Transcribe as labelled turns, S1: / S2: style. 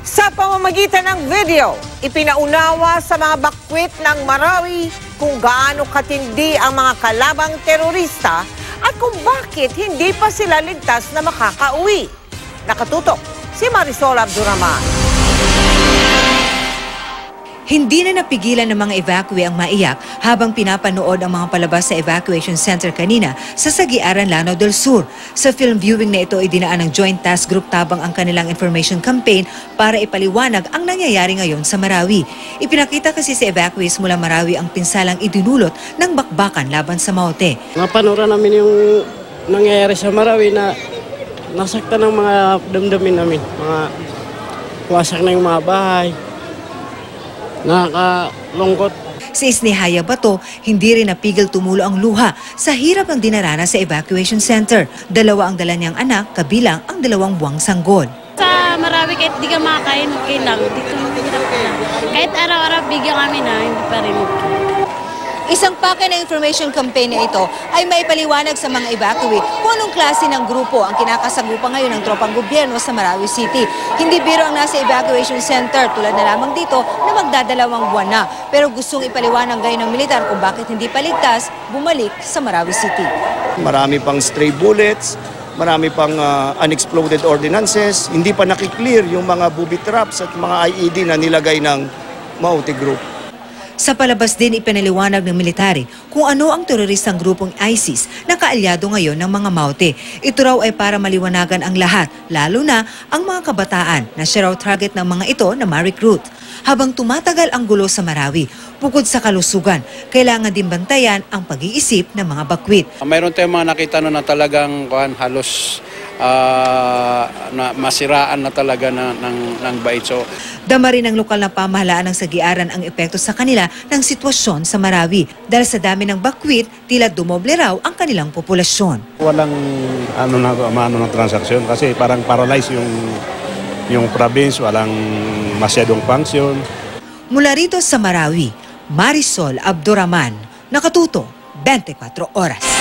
S1: Sa pamamagitan ng video, ipinaunawa sa mga bakwit ng Marawi kung gaano katindi ang mga kalabang terorista at kung bakit hindi pa sila ligtas na makakauwi. Nakatutok si Marisol Abduraman.
S2: Hindi na napigilan ng mga evacuee ang maiyak habang pinapanood ang mga palabas sa evacuation center kanina sa Sagiaran, Lanao del Sur. Sa film viewing na ito, idinaan ng Joint Task Group tabang ang kanilang information campaign para ipaliwanag ang nangyayari ngayon sa Marawi. Ipinakita kasi sa evacuees mula Marawi ang pinsalang idinulot ng bakbakan laban sa Maute.
S3: Napanood namin yung nangyayari sa Marawi na nasaktan ng mga damdamin namin. Mga wasak na yung mga bahay. Nakakalungkot.
S2: Si Isnehaya Bato, hindi rin napigil tumulo ang luha sa hirap ng dinaranas sa evacuation center. Dalawa ang dala niyang anak, kabilang ang 2 buwang sanggol.
S4: Sa Marawi, kahit di ka makakain, okay lang. Dito hirap lang. Kahit araw-araw bigyan kami na, hindi pa rin okay.
S2: Isang pake ng information campaign na ito ay maipaliwanag sa mga evacuee kung anong klase ng grupo ang kinakasagupa ngayon ng tropang gobyerno sa Marawi City. Hindi biro ang nasa evacuation center tulad na lamang dito na magdadalawang buwan na. Pero gustong ipaliwanag ngayon ng militar kung bakit hindi paligtas bumalik sa Marawi City.
S5: Marami pang stray bullets, marami pang unexploded ordinances, hindi pa nakiklear yung mga booby traps at mga IED na nilagay ng Maute Group.
S2: Sa palabas din ipinaliwanag ng military kung ano ang teroristang grupong ISIS na kaalyado ngayon ng mga Maute. Ito raw ay para maliwanagan ang lahat, lalo na ang mga kabataan na siya raw target ng mga ito na ma-recruit. Habang tumatagal ang gulo sa Marawi, bukod sa kalusugan, kailangan din bantayan ang pag-iisip ng mga bakwit.
S6: Mayroon tayong mga nakita na talagang halos na masiraan na talaga ng bait. So,
S2: dama rin ng lokal na pamahalaan ng Sagiaran ang epekto sa kanila ng sitwasyon sa Marawi. Dahil sa dami ng bakwit, tila dumoble raw ang kanilang populasyon.
S7: Walang ng transaksyon kasi parang paralyzed yung province, walang masyadong function.
S2: Mula rito sa Marawi, Marisol Abduraman, Nakatuto, 24 Oras.